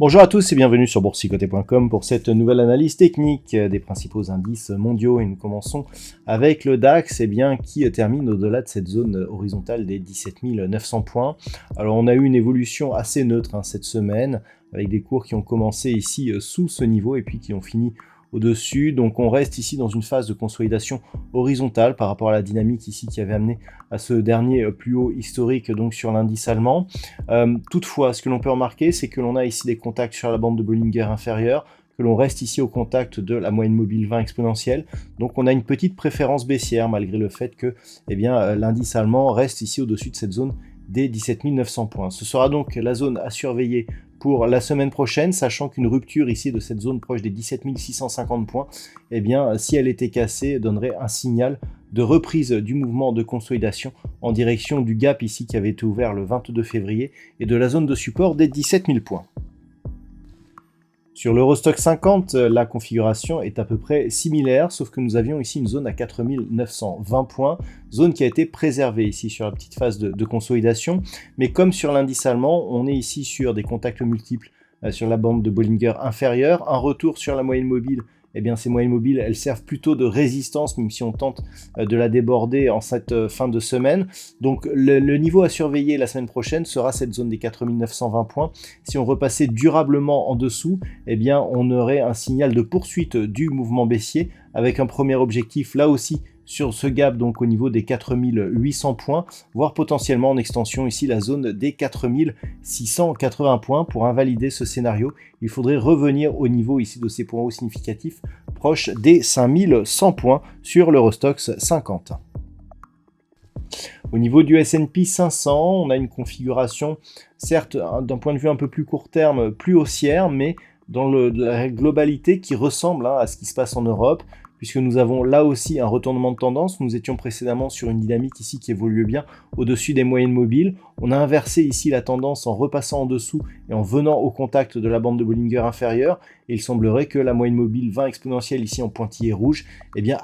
Bonjour à tous et bienvenue sur boursicoté.com pour cette nouvelle analyse technique des principaux indices mondiaux. Et nous commençons avec le DAX qui termine au-delà de cette zone horizontale des 17 900 points. Alors on a eu une évolution assez neutre cette semaine avec des cours qui ont commencé ici sous ce niveau et puis qui ont fini au-dessus. Donc on reste ici dans une phase de consolidation horizontale par rapport à la dynamique ici qui avait amené à ce dernier plus haut historique donc sur l'indice allemand. Toutefois, ce que l'on peut remarquer, c'est que l'on a ici des contacts sur la bande de Bollinger inférieure, que l'on reste ici au contact de la moyenne mobile 20 exponentielle. Donc on a une petite préférence baissière malgré le fait que l'indice allemand reste ici au-dessus de cette zone des 17 900 points. Ce sera donc la zone à surveiller pour la semaine prochaine, sachant qu'une rupture ici de cette zone proche des 17 650 points, si elle était cassée, donnerait un signal de reprise du mouvement de consolidation en direction du gap ici qui avait été ouvert le 22 février et de la zone de support des 17 000 points. Sur l'Eurostoxx 50, la configuration est à peu près similaire, sauf que nous avions ici une zone à 4 920 points, zone qui a été préservée ici sur la petite phase de consolidation. Mais comme sur l'indice allemand, on est ici sur des contacts multiples sur la bande de Bollinger inférieure, un retour sur la moyenne mobile. Ces moyennes mobiles, elles servent plutôt de résistance, même si on tente de la déborder en cette fin de semaine. Donc le niveau à surveiller la semaine prochaine sera cette zone des 4 920 points. Si on repassait durablement en dessous, on aurait un signal de poursuite du mouvement baissier, avec un premier objectif là aussi sur ce gap, donc au niveau des 4800 points, voire potentiellement en extension ici la zone des 4680 points. Pour invalider ce scénario, il faudrait revenir au niveau ici de ces points hauts significatifs, proche des 5100 points sur l'Eurostoxx 50. Au niveau du S&P 500, on a une configuration, certes d'un point de vue un peu plus court terme, plus haussière, mais dans la globalité qui ressemble à ce qui se passe en Europe, puisque nous avons là aussi un retournement de tendance. Nous étions précédemment sur une dynamique ici qui évoluait bien au-dessus des moyennes mobiles. On a inversé ici la tendance en repassant en dessous et en venant au contact de la bande de Bollinger inférieure. Et il semblerait que la moyenne mobile 20 exponentielle ici en pointillé rouge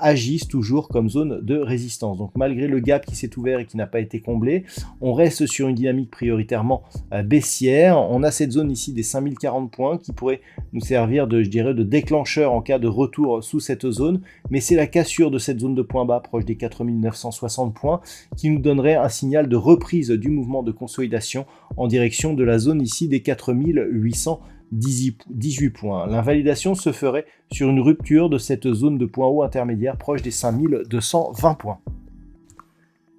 agisse toujours comme zone de résistance. Donc malgré le gap qui s'est ouvert et qui n'a pas été comblé, on reste sur une dynamique prioritairement baissière. On a cette zone ici des 5040 points qui pourrait nous servir de déclencheur en cas de retour sous cette zone. Mais c'est la cassure de cette zone de point bas proche des 4960 points qui nous donnerait un signal de reprise du mouvement de consolidation en direction de la zone ici des 4818 points. L'invalidation se ferait sur une rupture de cette zone de point haut intermédiaire proche des 5220 points.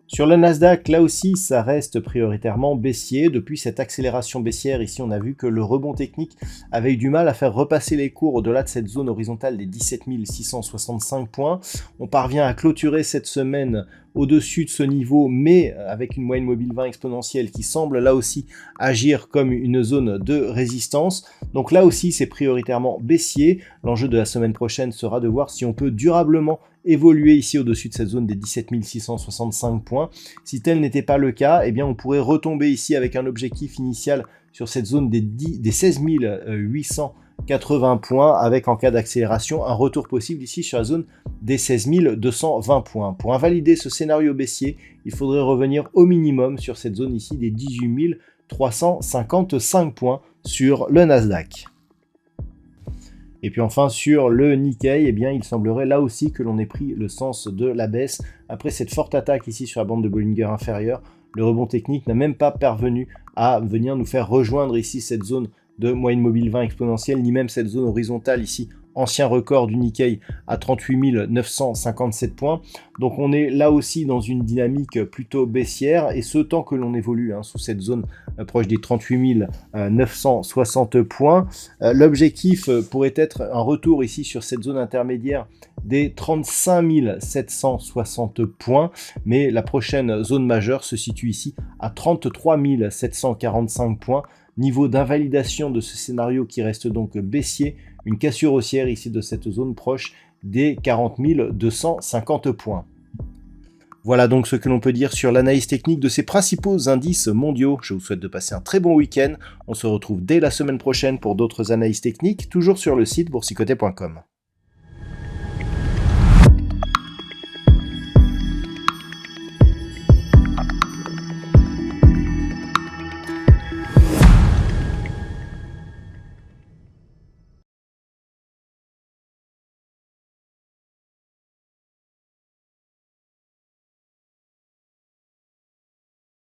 Sur le Nasdaq, là aussi, ça reste prioritairement baissier. Depuis cette accélération baissière, ici, on a vu que le rebond technique avait eu du mal à faire repasser les cours au-delà de cette zone horizontale des 17 665 points. On parvient à clôturer cette semaine au-dessus de ce niveau, mais avec une moyenne mobile 20 exponentielle qui semble là aussi agir comme une zone de résistance. Donc là aussi, c'est prioritairement baissier. L'enjeu de la semaine prochaine sera de voir si on peut durablement évoluer ici au-dessus de cette zone des 17 665 points. Si tel n'était pas le cas, on pourrait retomber ici avec un objectif initial sur cette zone des 16 880 points, avec en cas d'accélération un retour possible ici sur la zone des 16 220 points. Pour invalider ce scénario baissier, il faudrait revenir au minimum sur cette zone ici des 18 355 points sur le Nasdaq. Et puis enfin sur le Nikkei, il semblerait là aussi que l'on ait pris le sens de la baisse. Après cette forte attaque ici sur la bande de Bollinger inférieure, le rebond technique n'a même pas parvenu à venir nous faire rejoindre ici cette zone de moyenne mobile 20 exponentielle, ni même cette zone horizontale ici, ancien record du Nikkei à 38 957 points. Donc on est là aussi dans une dynamique plutôt baissière, et ce tant que l'on évolue sous cette zone proche des 38 960 points. L'objectif pourrait être un retour ici sur cette zone intermédiaire des 35 760 points, mais la prochaine zone majeure se situe ici à 33 745 points. Niveau d'invalidation de ce scénario qui reste donc baissier, une cassure haussière ici de cette zone proche des 40 250 points. Voilà donc ce que l'on peut dire sur l'analyse technique de ces principaux indices mondiaux. Je vous souhaite de passer un très bon week-end. On se retrouve dès la semaine prochaine pour d'autres analyses techniques, toujours sur le site boursicoté.com.